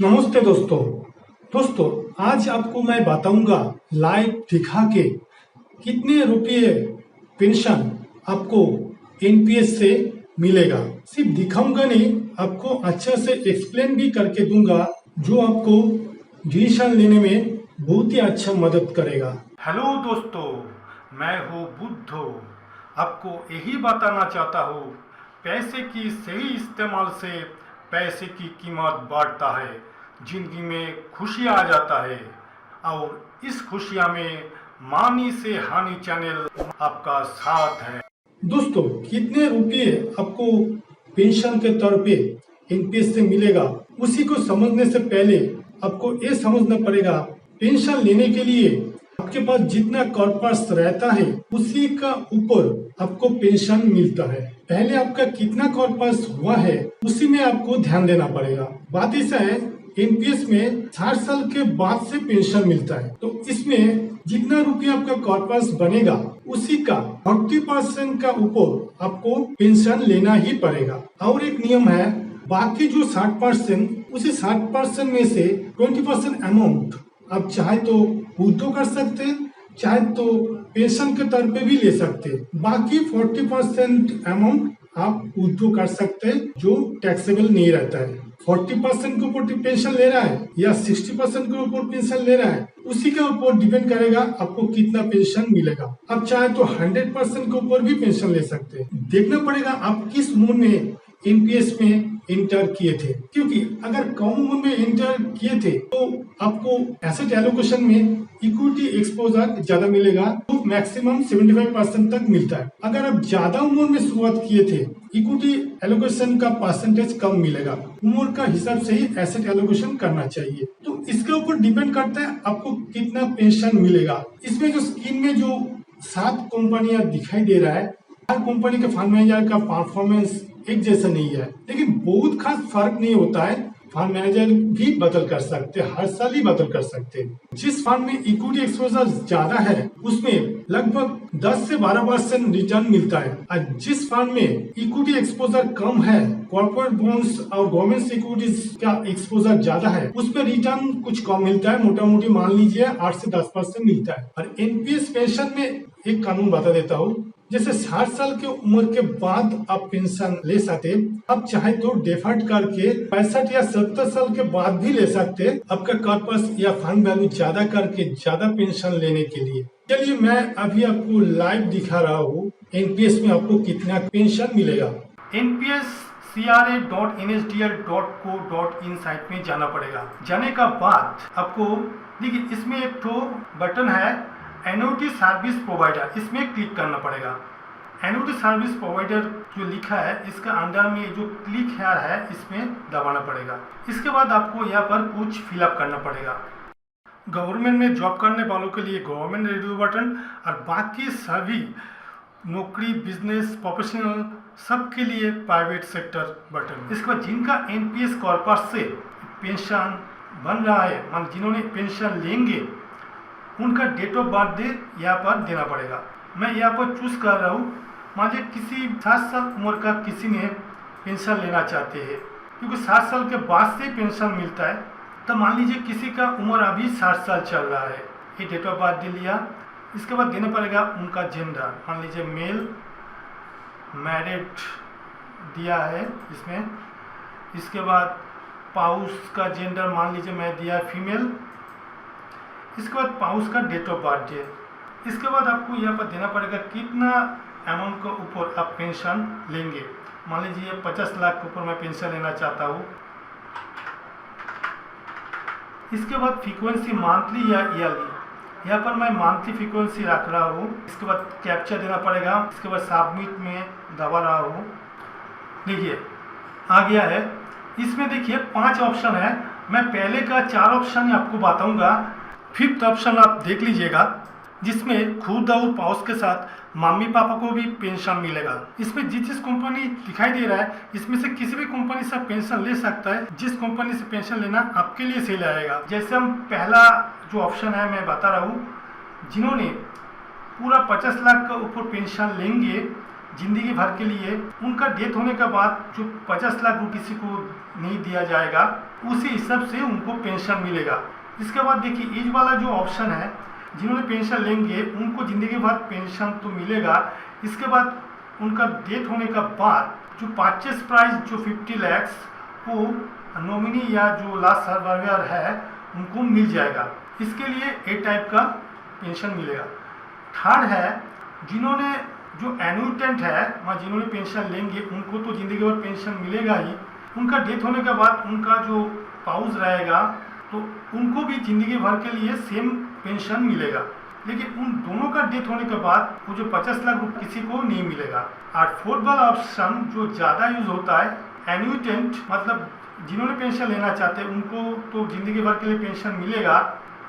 नमस्ते दोस्तों आज आपको मैं बताऊंगा लाइव दिखा के कितने रुपये पेंशन आपको एनपीएस से मिलेगा। सिर्फ दिखाऊंगा नहीं, आपको अच्छा से एक्सप्लेन भी करके दूंगा जो आपको डिसीजन लेने में बहुत ही अच्छा मदद करेगा। हेलो दोस्तों, मैं हूँ बुद्धो। आपको यही बताना चाहता हूँ, पैसे की सही इस्तेमाल से पैसे की कीमत बढ़ता है, जिंदगी में खुशी आ जाता है और इस खुशियाँ में मानी से हानि चैनल आपका साथ है। दोस्तों, कितने रुपये आपको पेंशन के तौर पे एनपीएस से मिलेगा, उसी को समझने से पहले आपको ये समझना पड़ेगा पेंशन लेने के लिए आपके पास जितना कॉर्पस रहता है उसी का ऊपर आपको पेंशन मिलता है। पहले आपका कितना कॉर्पस हुआ है उसी में आपको ध्यान देना पड़ेगा। बात ऐसा है, एनपीएस में 60 साल के बाद से पेंशन मिलता है, तो इसमें जितना रुपया आपका कॉर्पस बनेगा उसी का 40% का ऊपर आपको पेंशन लेना ही पड़ेगा। और एक नियम है, बाकी जो 60% उसी 60% में से 20% अमाउंट आप चाहे तो विड्रॉ कर सकते हैं, चाहे तो पेंशन के तौर पे भी ले सकते हैं। बाकी 40% अमाउंट आप विड्रॉ कर सकते हैं जो टैक्सेबल नहीं रहता है। 40% के ऊपर पेंशन ले रहा है या 60% के ऊपर पेंशन ले रहा है, उसी के ऊपर डिपेंड करेगा आपको कितना पेंशन मिलेगा। आप चाहे तो 100% के ऊपर भी पेंशन ले सकते हैं। देखना पड़ेगा आप किस उम्र में एनपीएस में इंटर किए थे, क्योंकि अगर कम उम्र में इंटर किए थे तो आपको एसेट एलोकेशन में इक्विटी एक्सपोजर ज्यादा मिलेगा, तो मैक्सिमम 75% तक मिलता है। अगर आप ज्यादा उम्र में शुरुआत किए थे, इक्विटी एलोकेशन का परसेंटेज कम मिलेगा। उम्र का हिसाब से ही एसेट एलोकेशन करना चाहिए। तो इसके ऊपर डिपेंड करता है आपको कितना पेंशन मिलेगा। इसमें जो स्कीम में जो 7 कंपनियां दिखाई दे रहा है, हर कंपनी के फंड मैनेजर का परफॉर्मेंस एक जैसा नहीं है, लेकिन बहुत खास फर्क नहीं होता है। फंड मैनेजर भी बदल कर सकते हैं, हर साल ही बदल कर सकते हैं। जिस फंड में इक्विटी एक्सपोजर ज्यादा है उसमें लगभग 10 से 12% रिटर्न मिलता है, और जिस फंड में इक्विटी एक्सपोजर कम है, कॉर्पोरेट बॉन्ड्स और गवर्नमेंट सिक्योरिटीज का एक्सपोजर ज्यादा है, उसमें रिटर्न कुछ कम मिलता है। मोटा मोटी मान लीजिए 8 से 10% मिलता है। और एनपीएस पेंशन में एक कानून बता देता हूँ, जैसे 60 साल की उम्र के बाद आप पेंशन ले सकते, आप चाहे तो डिफर्ड करके 65 या 70 साल के बाद भी ले सकते, आपका कॉर्पस या फंड वैल्यू ज्यादा करके ज्यादा पेंशन लेने के लिए। चलिए मैं अभी आपको लाइव दिखा रहा हूँ एनपीएस में आपको कितना पेंशन मिलेगा। NPS CRA.NSDL.co.in साइट में जाना पड़ेगा। जाने का बाद आपको देखिए, इसमें एक तो बटन है एन्युटी सर्विस प्रोवाइडर, इसमें क्लिक करना पड़ेगा। एन्युटी सर्विस प्रोवाइडर जो लिखा है इसका अंडर में जो क्लिक हेयर है इसमें दबाना पड़ेगा। इसके बाद आपको यहाँ पर कुछ फिलअप करना पड़ेगा। गवर्नमेंट में जॉब करने वालों के लिए गवर्नमेंट रेडियो बटन, और बाकी सभी नौकरी बिजनेस प्रोफेशनल सबके लिए प्राइवेट सेक्टर बटन। इसके बाद जिनका एनपीएस कॉर्पस से पेंशन बन रहा है, मान जिन्होंने पेंशन लेंगे, उनका डेट ऑफ बर्थ डे यहाँ पर देना पड़ेगा। मैं यहाँ पर चूज कर रहा हूँ, मान लीजिए किसी 60 साल उम्र का किसी ने पेंशन लेना चाहते हैं, क्योंकि 60 साल के बाद से पेंशन मिलता है। तो मान लीजिए किसी का उम्र अभी 60 साल चल रहा है, ये डेट ऑफ बर्थ डे लिया। इसके बाद देना पड़ेगा उनका जेंडर, मान लीजिए मेल, मैरिड दिया है इसमें। इसके बाद पाउस का जेंडर मान लीजिए मैं दिया फीमेल। इसके बाद पाउस का डेट ऑफ बर्थ डे। इसके बाद आपको यहाँ पर देना पड़ेगा कितना अमाउंट के ऊपर आप पेंशन लेंगे। मान लीजिए 50 लाख के ऊपर मैं पेंशन लेना चाहता हूँ। इसके बाद फ्रीक्वेंसी मंथली या ईयरली, यहाँ पर मैं मंथली फ्रीक्वेंसी रख रहा हूँ। इसके बाद कैप्चर देना पड़ेगा। इसके बाद सबमिट में दबा रहा हूँ। देखिए आ गया है। इसमें देखिए 5 ऑप्शन है, मैं पहले का 4 ऑप्शन आपको बताऊंगा। 5th ऑप्शन आप देख लीजिएगा, जिसमें खुद और पाउस के साथ मम्मी पापा को भी पेंशन मिलेगा। इसमें जिस कंपनी दिखाई दे रहा है इसमें से किसी भी कंपनी से पेंशन ले सकता है। जिस कंपनी से पेंशन लेना आपके लिए सही रहेगा। जैसे हम पहला जो ऑप्शन है मैं बता रहा हूँ, जिन्होंने पूरा 50 लाख का ऊपर पेंशन लेंगे जिंदगी भर के लिए, उनका डेथ होने के बाद जो 50 लाख किसी को नहीं दिया जाएगा, उसी हिसाब से उनको पेंशन मिलेगा। इसके बाद देखिए एज वाला जो ऑप्शन है, जिन्होंने पेंशन लेंगे उनको जिंदगी भर पेंशन तो मिलेगा। इसके बाद उनका डेथ होने का बाद जो परचेस प्राइस जो 50 लाख वो नॉमिनी या जो लास्ट सर्वाइवर है उनको मिल जाएगा। इसके लिए ए टाइप का पेंशन मिलेगा। थर्ड है जिन्होंने जो एनुइटेंट है वहाँ जिन्होंने पेंशन लेंगे उनको तो जिंदगी भर पेंशन मिलेगा ही। उनका डेथ होने के बाद उनका जो स्पाउस रहेगा तो उनको भी जिंदगी भर के लिए सेम पेंशन मिलेगा। लेकिन उन दोनों का डेथ होने के बाद वो जो 50 लाख किसी को नहीं मिलेगा। और फोर्थ वाला ऑप्शन जो ज़्यादा यूज होता है एनुइटेंट, मतलब जिन्होंने पेंशन लेना चाहते हैं उनको तो जिंदगी भर के लिए पेंशन मिलेगा।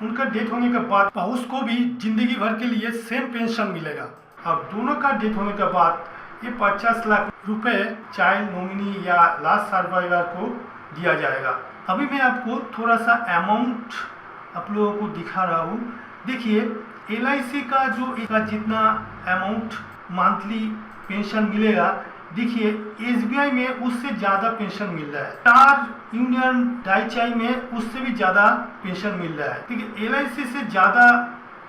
उनका डेथ होने के बाद स्पाउस को भी जिंदगी भर के लिए सेम पेंशन मिलेगा। अब दोनों का डेथ होने के बाद ये 50 लाख रुपए चाइल्ड नॉमिनी या लास्ट सर्वाइवर को दिया जाएगा। अभी मैं आपको थोड़ा सा अमाउंट आप लोगों को दिखा रहा हूँ। देखिए LIC का जो इसका जितना अमाउंट मंथली पेंशन मिलेगा, देखिए SBI में उससे ज़्यादा पेंशन मिल रहा है। स्टार यूनियन डाइचाई में उससे भी ज़्यादा पेंशन मिल रहा है। देखिए LIC से ज़्यादा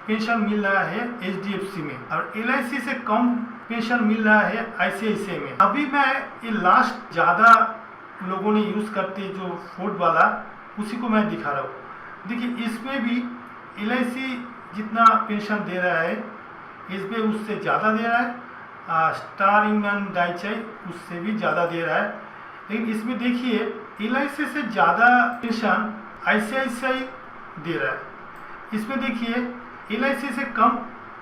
पेंशन मिल रहा है HDFC में और LIC से कम पेंशन मिल रहा है ICICI में। अभी मैं ये लास्ट ज़्यादा लोगों ने यूज़ करते जो फोर्थ वाला उसी को मैं दिखा रहा हूँ। देखिए इसमें भी LIC जितना पेंशन दे रहा है SBI उससे ज़्यादा दे रहा है, स्टार यूनियन डाइचाई उससे भी ज़्यादा दे रहा है। लेकिन इसमें देखिए LIC से ज़्यादा पेंशन ICICI दे रहा है। इसमें देखिए LIC से कम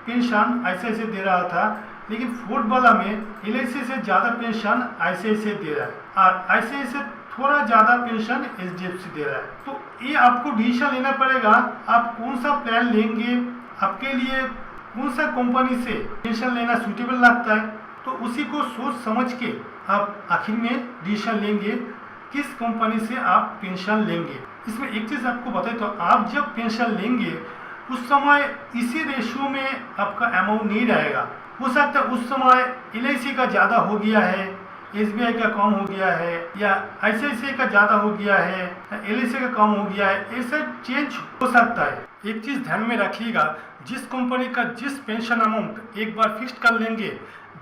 पेंशन ICICI दे रहा था, लेकिन फोर्थ वाला में LIC से ज़्यादा पेंशन ICICI दे रहा है और ICICI से थोड़ा ज़्यादा पेंशन HDFC दे रहा है। तो ये आपको डिसीजन लेना पड़ेगा आप कौन सा प्लान लेंगे, आपके लिए कौन सा कंपनी से पेंशन लेना सूटेबल लगता है। तो उसी को सोच समझ के आप आखिर में डिसीजन लेंगे किस कंपनी से आप पेंशन लेंगे। इसमें एक चीज़ आपको बताए तो आप जब पेंशन लेंगे उस समय इसी रेशियो में आपका अमाउंट नहीं रहेगा। हो सकता है उस समय LIC का ज़्यादा हो गया है, SBI का कम हो गया है, या ICICI का ज़्यादा हो गया है, LIC का कम हो गया है, ऐसा चेंज हो सकता है। एक चीज़ ध्यान में रखिएगा, जिस कंपनी का जिस पेंशन अमाउंट एक बार फिक्स कर लेंगे,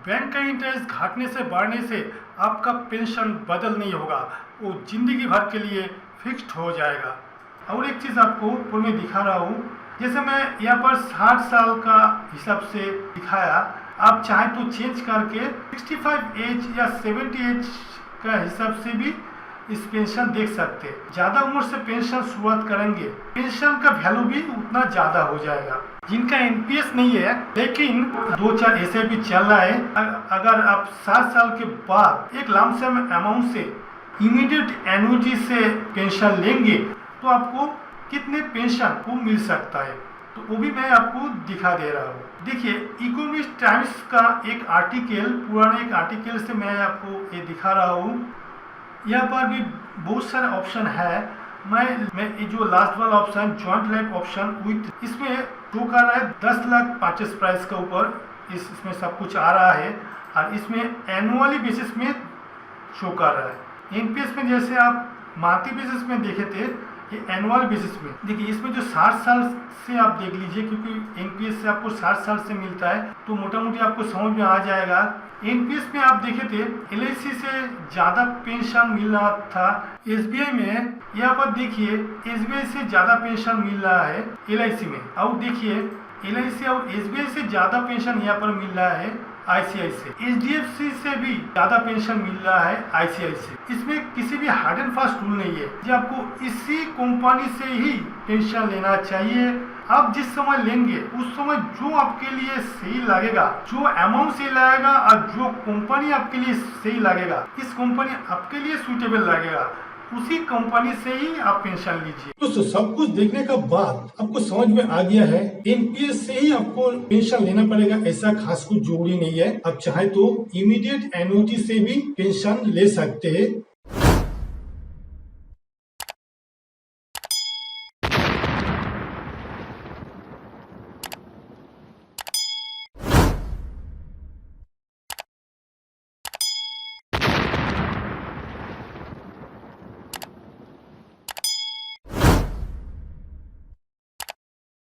बैंक का इंटरेस्ट घटने से बढ़ने से आपका पेंशन बदल नहीं होगा, वो जिंदगी भर के लिए फिक्स्ड हो जाएगा। और एक चीज़ आपको ऊपर में दिखा रहा हूँ, जैसे मैं यहाँ पर 60 साल का हिसाब से दिखाया, आप चाहे तो चेंज करके 65 एज या 70 एज का हिसाब से भी इस पेंशन देख सकते हैं। ज़्यादा उम्र से पेंशन शुरुआत करेंगे, पेंशन का वैल्यू भी उतना ज़्यादा हो जाएगा। जिनका NPS नहीं है लेकिन 2-4 SIP चल रहा है, अगर आप 60 साल के बाद एक लमसम अमाउंट से इमीडिएट एन्युटी से पेंशन लेंगे तो आपको कितने पेंशन को मिल सकता है, तो वो भी मैं आपको दिखा दे रहा हूँ। देखिए इकोनॉमिस्ट टाइम्स का एक आर्टिकल, पुराने एक आर्टिकल से मैं आपको ये दिखा रहा हूँ। यहाँ पर भी बहुत सारे ऑप्शन है। मैं ये जो लास्ट वाला option joint life option with, इसमें शो कर रहा है 10 लाख परचेस प्राइस के ऊपर इसमें सब कुछ आ रहा है और इसमें एनुअली बेसिस में शो कर रहा है। NPS में जैसे आप मंथली बेसिस में देखे थे, ये एनुअल बेसिस में देखिए इसमें जो 60 साल से आप देख लीजिए, क्योंकि NPS से आपको 60 साल से मिलता है तो मोटा मोटी आपको समझ में आ जाएगा। NPS में आप देखे थे LIC से ज़्यादा पेंशन मिल रहा था, SBI में यहाँ पर देखिए SBI से ज़्यादा पेंशन मिल रहा है LIC में, और देखिए LIC और SBI से ज़्यादा पेंशन यहाँ पर मिल रहा है ICICI, HDFC से भी ज़्यादा पेंशन मिल रहा है ICICI। इसमें किसी भी हार्ड एंड फास्ट रूल नहीं है कि आपको इसी कंपनी से ही पेंशन लेना चाहिए। आप जिस समय लेंगे उस समय जो आपके लिए सही लगेगा, जो अमाउंट सही लगेगा और जो कंपनी आपके लिए सही लगेगा, इस कंपनी आपके लिए सूटेबल लगेगा, उसी कंपनी से ही आप पेंशन लीजिए। दोस्तों सब कुछ देखने के बाद आपको समझ में आ गया है NPS से ही आपको पेंशन लेना पड़ेगा, ऐसा खास कुछ जरूरी नहीं है। आप चाहे तो इमीडिएट एन्युटी से भी पेंशन ले सकते हैं।